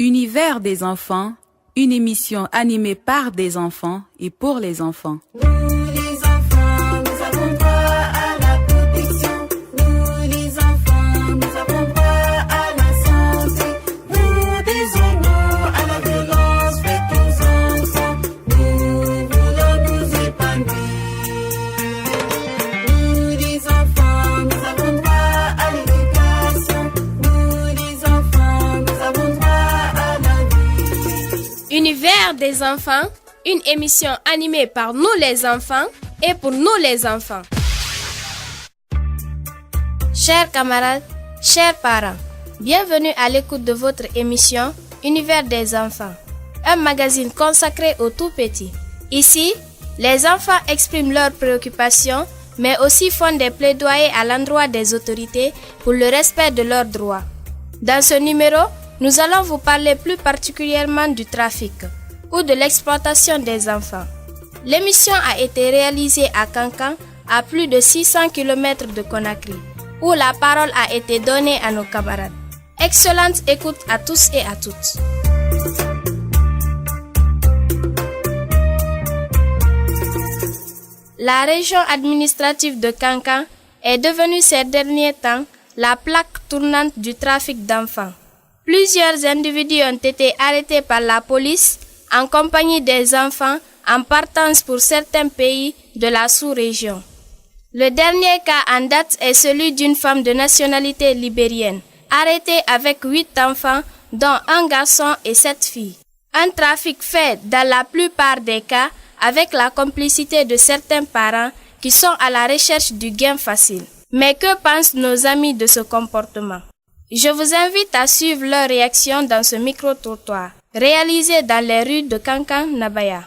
Univers des enfants, une émission animée par des enfants et pour les enfants. Univers des enfants, une émission animée par nous les enfants et pour nous les enfants. Chers camarades, chers parents, bienvenue à l'écoute de votre émission Univers des enfants, un magazine consacré aux tout petits. Ici, les enfants expriment leurs préoccupations, mais aussi font des plaidoyers à l'endroit des autorités pour le respect de leurs droits. Dans ce numéro, nous allons vous parler plus particulièrement du trafic ou de l'exploitation des enfants. L'émission a été réalisée à Kankan, à plus de 600 km de Conakry, où la parole a été donnée à nos camarades. Excellente écoute à tous et à toutes. La région administrative de Kankan est devenue ces derniers temps la plaque tournante du trafic d'enfants. Plusieurs individus ont été arrêtés par la police en compagnie des enfants en partance pour certains pays de la sous-région. Le dernier cas en date est celui d'une femme de nationalité libérienne, arrêtée avec 8 enfants, dont un garçon et 7 filles. Un trafic fait dans la plupart des cas avec la complicité de certains parents qui sont à la recherche du gain facile. Mais que pensent nos amis de ce comportement? Je vous invite à suivre leur réaction dans ce micro-trottoir, réalisé dans les rues de Kankan-Nabaya.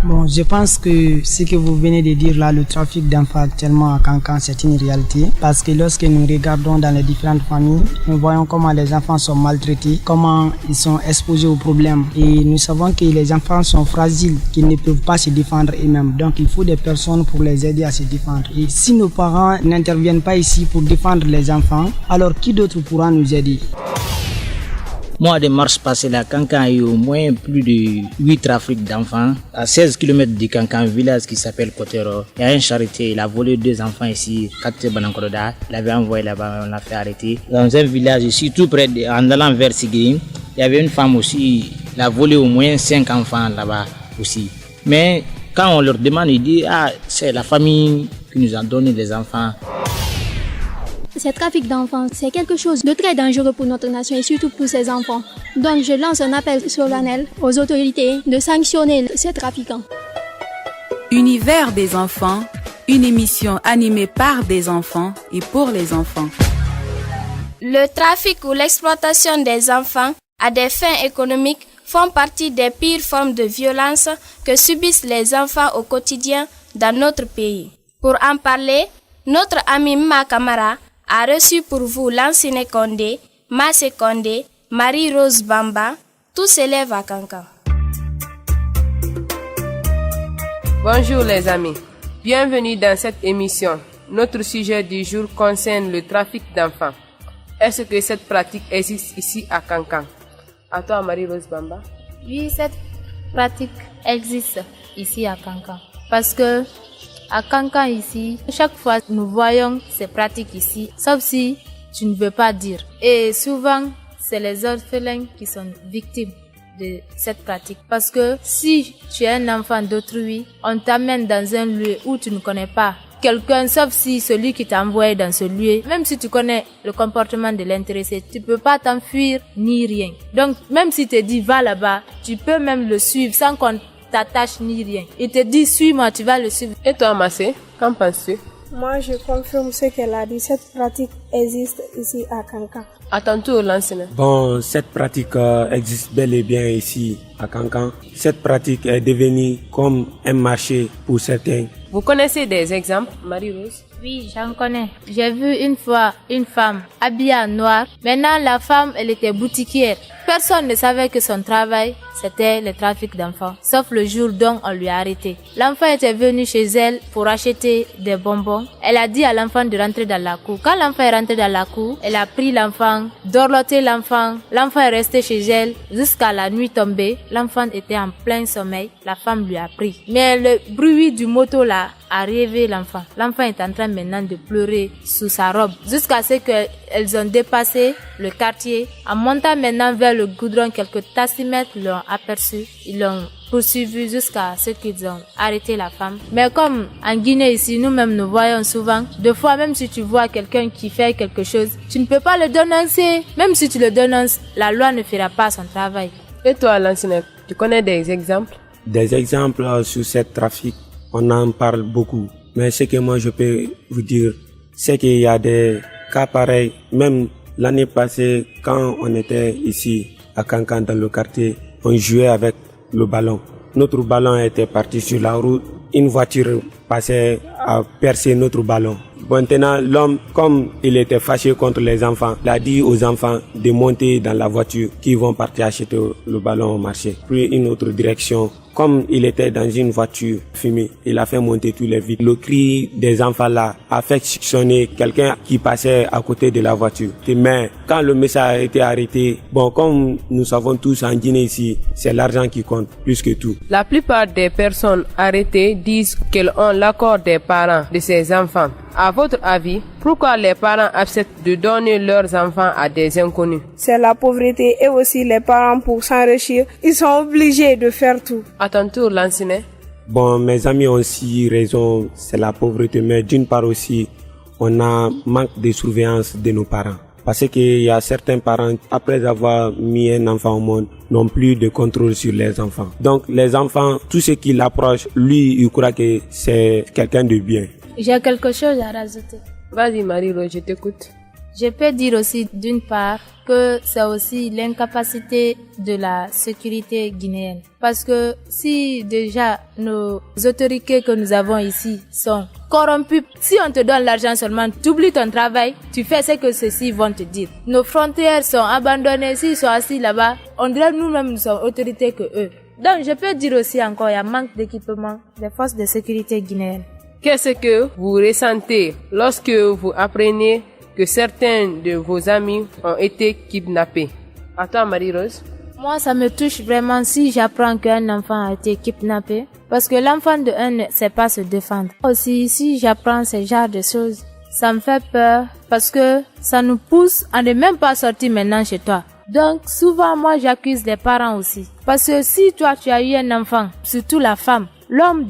Bon, je pense que ce que vous venez de dire là, le trafic d'enfants actuellement à Kankan, c'est une réalité. Parce que lorsque nous regardons dans les différentes familles, nous voyons comment les enfants sont maltraités, comment ils sont exposés aux problèmes. Et nous savons que les enfants sont fragiles, qu'ils ne peuvent pas se défendre eux-mêmes. Donc il faut des personnes pour les aider à se défendre. Et si nos parents n'interviennent pas ici pour défendre les enfants, alors qui d'autre pourra nous aider? Moi, de marche passée là, Kankan a eu au moins plus de 8 trafics d'enfants. À 16 km de Kankan, un village qui s'appelle Kotero. Il y a un charretier, il a volé 2 enfants ici, 4 Banankoroda. Il avait envoyé là-bas, on l'a fait arrêter. Dans un village ici, tout près, en allant vers Sigrim, il y avait une femme aussi, il a volé au moins 5 enfants là-bas aussi. Mais quand on leur demande, ils disent, c'est la famille qui nous a donné les enfants. Ce trafic d'enfants, c'est quelque chose de très dangereux pour notre nation et surtout pour ses enfants. Donc je lance un appel solennel aux autorités de sanctionner ces trafiquants. Univers des enfants, une émission animée par des enfants et pour les enfants. Le trafic ou l'exploitation des enfants à des fins économiques font partie des pires formes de violence que subissent les enfants au quotidien dans notre pays. Pour en parler, notre ami Ma Kamara a reçu pour vous Lansine Condé, Massé Condé, Marie-Rose Bamba, tous élèves à Kankan. Bonjour les amis, bienvenue dans cette émission. Notre sujet du jour concerne le trafic d'enfants. Est-ce que cette pratique existe ici à Kankan? À toi Marie-Rose Bamba. Oui, cette pratique existe ici à Kankan. Parce que à Kankan ici, chaque fois nous voyons ces pratiques ici, sauf si tu ne veux pas dire. Et souvent, c'est les orphelins qui sont victimes de cette pratique. Parce que si tu es un enfant d'autrui, on t'amène dans un lieu où tu ne connais pas quelqu'un, sauf si celui qui t'a envoyé dans ce lieu, même si tu connais le comportement de l'intéressé, tu peux pas t'enfuir ni rien. Donc, même si tu te dis va là-bas, tu peux même le suivre sans qu'on t'attache ni rien. Il te dit suis-moi, tu vas le suivre. Et toi Massé, qu'en penses-tu? Moi je confirme ce qu'elle a dit, cette pratique existe ici à Kankan. À ton tour Lansine. Bon, cette pratique existe bel et bien ici à Kankan. Cette pratique est devenue comme un marché pour certains. Vous connaissez des exemples, Marie-Rose? Oui, j'en connais. J'ai vu une fois une femme habillée en noir. Maintenant, la femme, elle était boutiquière. Personne ne savait que son travail, c'était le trafic d'enfants, sauf le jour dont on lui a arrêté. L'enfant était venu chez elle pour acheter des bonbons. Elle a dit à l'enfant de rentrer dans la cour. Quand l'enfant est rentré dans la cour, elle a pris l'enfant, dorloté l'enfant. L'enfant est resté chez elle jusqu'à la nuit tombée. L'enfant était en plein sommeil. La femme lui a pris. Mais le bruit du moto là a réveillé l'enfant. L'enfant est en train maintenant de pleurer sous sa robe jusqu'à ce qu'elles ont dépassé le quartier. En montant maintenant vers le goudron, quelques tassimètres l'ont aperçu. Ils l'ont poursuivi jusqu'à ce qu'ils ont arrêté la femme. Mais comme en Guinée ici, nous-mêmes nous voyons souvent, des fois même si tu vois quelqu'un qui fait quelque chose, tu ne peux pas le dénoncer. Même si tu le dénonces, la loi ne fera pas son travail. Et toi, Lansine, tu connais des exemples? Des exemples sur ce trafic, on en parle beaucoup. Mais ce que moi je peux vous dire, c'est qu'il y a des cas pareils. Même l'année passée, quand on était ici à Kankan dans le quartier, on jouait avec le ballon. Notre ballon était parti sur la route. Une voiture passait à percer notre ballon. Maintenant, l'homme, comme il était fâché contre les enfants, il a dit aux enfants de monter dans la voiture qui vont partir acheter le ballon au marché. Puis une autre direction. Comme il était dans une voiture fumée, il a fait monter tous les vitres. Le cri des enfants là a fait sonner quelqu'un qui passait à côté de la voiture. Mais quand le message a été arrêté, bon, comme nous savons tous en Guinée ici, c'est l'argent qui compte plus que tout. La plupart des personnes arrêtées disent qu'elles ont l'accord des parents de ces enfants. À votre avis, pourquoi les parents acceptent de donner leurs enfants à des inconnus? C'est la pauvreté et aussi les parents pour s'enrichir. Ils sont obligés de faire tout. À ton tour, Lansine. Bon, mes amis ont aussi raison, c'est la pauvreté, mais d'une part aussi, on a manque de surveillance de nos parents. Parce qu'il y a certains parents, après avoir mis un enfant au monde, n'ont plus de contrôle sur les enfants. Donc les enfants, tout ce qui l'approche, lui, il croit que c'est quelqu'un de bien. J'ai quelque chose à rajouter. Vas-y Marie-Rose, je t'écoute. Je peux dire aussi d'une part que c'est aussi l'incapacité de la sécurité guinéenne. Parce que si déjà nos autorités que nous avons ici sont corrompues, si on te donne l'argent seulement, tu oublies ton travail, tu fais ce que ceux-ci vont te dire. Nos frontières sont abandonnées, s'ils sont assis là-bas, on dirait nous-mêmes nous sommes autorités que eux. Donc je peux dire aussi encore, il y a manque d'équipement des forces de sécurité guinéennes. Qu'est-ce que vous ressentez lorsque vous apprenez que certains de vos amis ont été kidnappés? À toi, Marie-Rose. Moi, ça me touche vraiment si j'apprends qu'un enfant a été kidnappé. Parce que l'enfant de un ne sait pas se défendre. Aussi, si j'apprends ce genre de choses, ça me fait peur parce que ça nous pousse à ne même pas sortir maintenant chez toi. Donc, souvent, moi, j'accuse les parents aussi. Parce que si toi, tu as eu un enfant, surtout la femme, l'homme,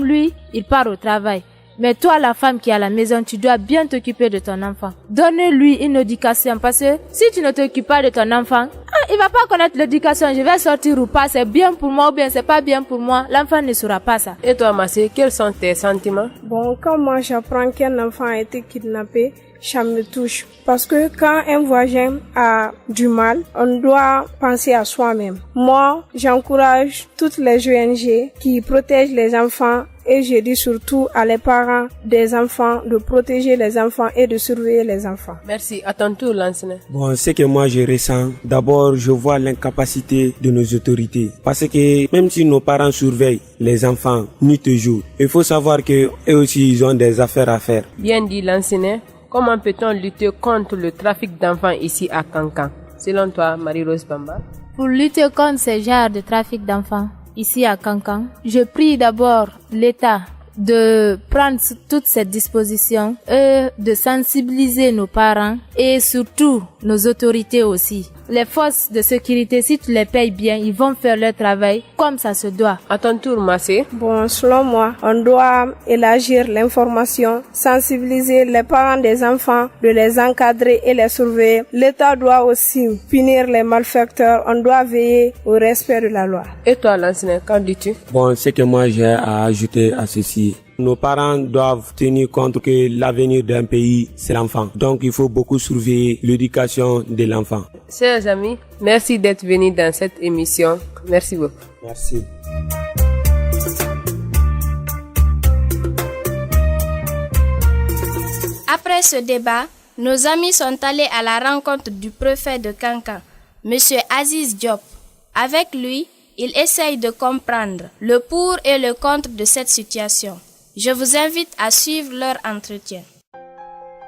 lui, il part au travail. Mais toi, la femme qui est à la maison, tu dois bien t'occuper de ton enfant. Donne-lui une éducation parce que si tu ne t'occupes pas de ton enfant, il va pas connaître l'éducation. Je vais sortir ou pas, c'est bien pour moi ou bien c'est pas bien pour moi. L'enfant ne saura pas ça. Et toi, Massé, quels sont tes sentiments? Bon, quand moi j'apprends qu'un enfant a été kidnappé, ça me touche. Parce que quand un voisin a du mal, on doit penser à soi-même. Moi, j'encourage toutes les ONG qui protègent les enfants et je dis surtout à les parents des enfants de protéger les enfants et de surveiller les enfants. Merci. À ton tour, Lansine. Bon, ce que moi je ressens, d'abord je vois l'incapacité de nos autorités. Parce que même si nos parents surveillent les enfants nuit et jour, il faut savoir que eux aussi ils ont des affaires à faire. Bien dit, Lansine. Comment peut-on lutter contre le trafic d'enfants ici à Kankan? Selon toi, Marie-Rose Bamba? Pour lutter contre ce genre de trafic d'enfants ici à Kankan, je prie d'abord l'État de prendre toutes ces dispositions et de sensibiliser nos parents et surtout nos autorités aussi. Les forces de sécurité, si tu les payes bien, ils vont faire leur travail comme ça se doit. À ton tour, Massé. Bon, selon moi, on doit élargir l'information, sensibiliser les parents des enfants, de les encadrer et les surveiller. L'État doit aussi punir les malfaiteurs. On doit veiller au respect de la loi. Et toi, Lansine, qu'en dis-tu? Bon, ce que moi j'ai à ajouter à ceci, nos parents doivent tenir compte que l'avenir d'un pays, c'est l'enfant. Donc, il faut beaucoup surveiller l'éducation de l'enfant. Chers amis, merci d'être venus dans cette émission. Merci beaucoup. Merci. Après ce débat, nos amis sont allés à la rencontre du préfet de Kankan, M. Aziz Diop. Avec lui, ils essayent de comprendre le pour et le contre de cette situation. Je vous invite à suivre leur entretien.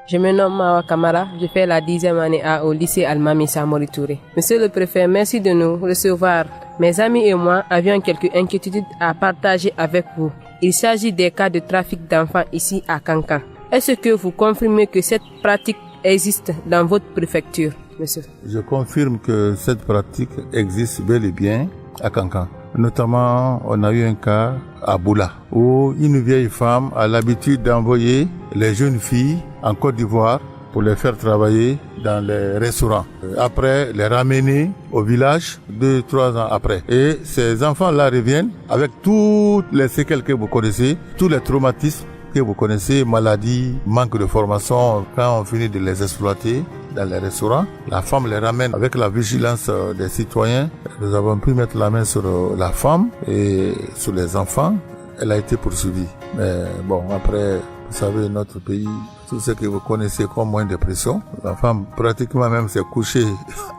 Je me nomme Mawa Kamara, je fais la 10e année au lycée Almami Samori Touré. Monsieur le préfet, merci de nous recevoir. Mes amis et moi avions quelques inquiétudes à partager avec vous. Il s'agit des cas de trafic d'enfants ici à Kankan. Est-ce que vous confirmez que cette pratique existe dans votre préfecture, monsieur? Je confirme que cette pratique existe bel et bien à Kankan. Notamment, on a eu un cas à Boula, où une vieille femme a l'habitude d'envoyer les jeunes filles en Côte d'Ivoire pour les faire travailler dans les restaurants. Après, les ramener au village 2-3 ans après. Et ces enfants-là reviennent avec toutes les séquelles que vous connaissez, tous les traumatismes que vous connaissez, maladies, manque de formation, quand on finit de les exploiter dans les restaurants, la femme les ramène avec la vigilance des citoyens. Nous avons pu mettre la main sur la femme et sur les enfants. Elle a été poursuivie. Mais bon, après, vous savez, notre pays, tout ce que vous connaissez comme moyen de pression, la femme pratiquement même s'est couchée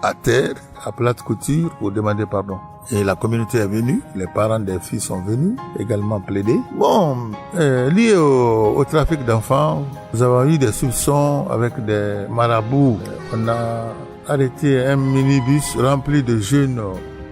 à terre, à plate couture, pour demander pardon. Et la communauté est venue, les parents des filles sont venus également plaider. Bon, lié au trafic d'enfants, nous avons eu des soupçons avec des marabouts. On a arrêté un minibus rempli de jeunes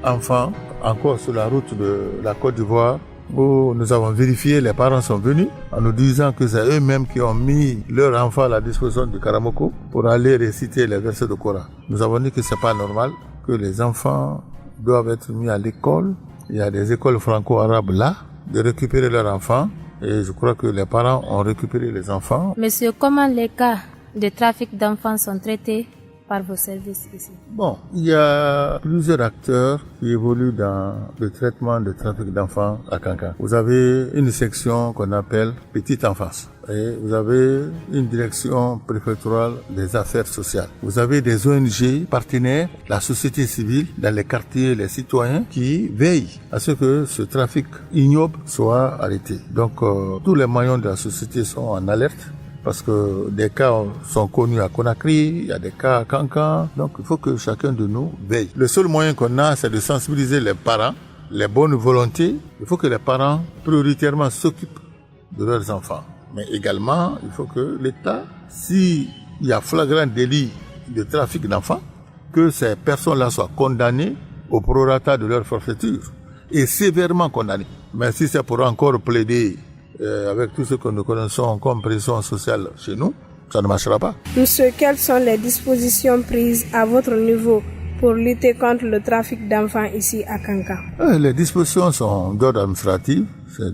enfants, encore sur la route de la Côte d'Ivoire, où nous avons vérifié, les parents sont venus en nous disant que c'est eux-mêmes qui ont mis leur enfant à la disposition du Karamoko pour aller réciter les versets du Coran. Nous avons dit que c'est pas normal, que les enfants doivent être mis à l'école. Il y a des écoles franco-arabes là, de récupérer leurs enfants. Et je crois que les parents ont récupéré les enfants. Monsieur, comment les cas de trafic d'enfants sont traités par vos services ici? Bon, il y a plusieurs acteurs qui évoluent dans le traitement de trafic d'enfants à Kankan. Vous avez une section qu'on appelle petite enfance. Et vous avez une direction préfectorale des affaires sociales. Vous avez des ONG partenaires, la société civile dans les quartiers, les citoyens qui veillent à ce que ce trafic ignoble soit arrêté. Donc tous les maillons de la société sont en alerte parce que des cas sont connus à Conakry, il y a des cas à Kankan. Donc il faut que chacun de nous veille. Le seul moyen qu'on a, c'est de sensibiliser les parents, les bonnes volontés. Il faut que les parents prioritairement s'occupent de leurs enfants. Mais également, il faut que l'État, s'il y a flagrant délit de trafic d'enfants, que ces personnes-là soient condamnées au prorata de leur forfaiture et sévèrement condamnées. Mais si c'est pour encore plaider avec tout ce que nous connaissons comme pression sociale chez nous, ça ne marchera pas. Monsieur, quelles sont les dispositions prises à votre niveau pour lutter contre le trafic d'enfants ici à Kankan? Les dispositions sont d'ordre administratif. C'est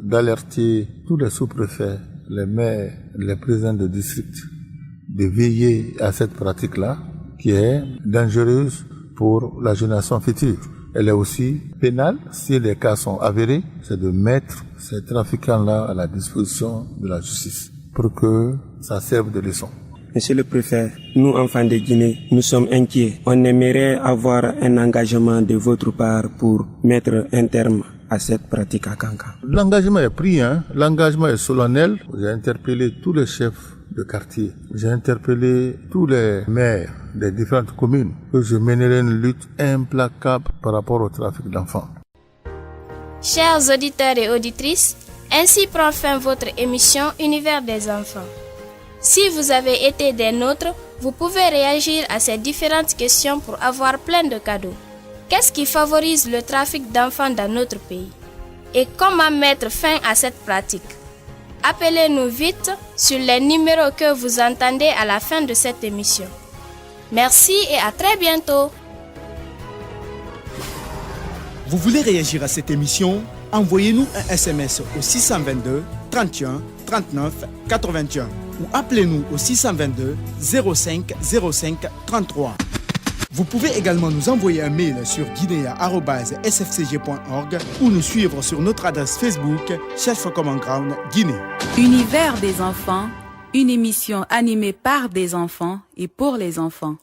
d'alerter tous les sous-préfets, les maires, les présidents de district, de veiller à cette pratique-là, qui est dangereuse pour la génération future. Elle est aussi pénale. Si les cas sont avérés, c'est de mettre ces trafiquants-là à la disposition de la justice pour que ça serve de leçon. Monsieur le préfet, nous, enfants de Guinée, nous sommes inquiets. On aimerait avoir un engagement de votre part pour mettre un terme à cette pratique à Kankan. L'engagement est pris, l'engagement est solennel. J'ai interpellé tous les chefs de quartier. J'ai interpellé tous les maires des différentes communes que je mènerai une lutte implacable par rapport au trafic d'enfants. Chers auditeurs et auditrices, ainsi prend fin votre émission Univers des enfants. Si vous avez été des nôtres, vous pouvez réagir à ces différentes questions pour avoir plein de cadeaux. Qu'est-ce qui favorise le trafic d'enfants dans notre pays? Et comment mettre fin à cette pratique? Appelez-nous vite sur les numéros que vous entendez à la fin de cette émission. Merci et à très bientôt. Vous voulez réagir à cette émission? Envoyez-nous un SMS au 622 31 39 81 ou appelez-nous au 622 05 05 33. Vous pouvez également nous envoyer un mail sur guinea@sfcg.org ou nous suivre sur notre adresse Facebook Search for Common Ground Guinée. Univers des enfants, une émission animée par des enfants et pour les enfants.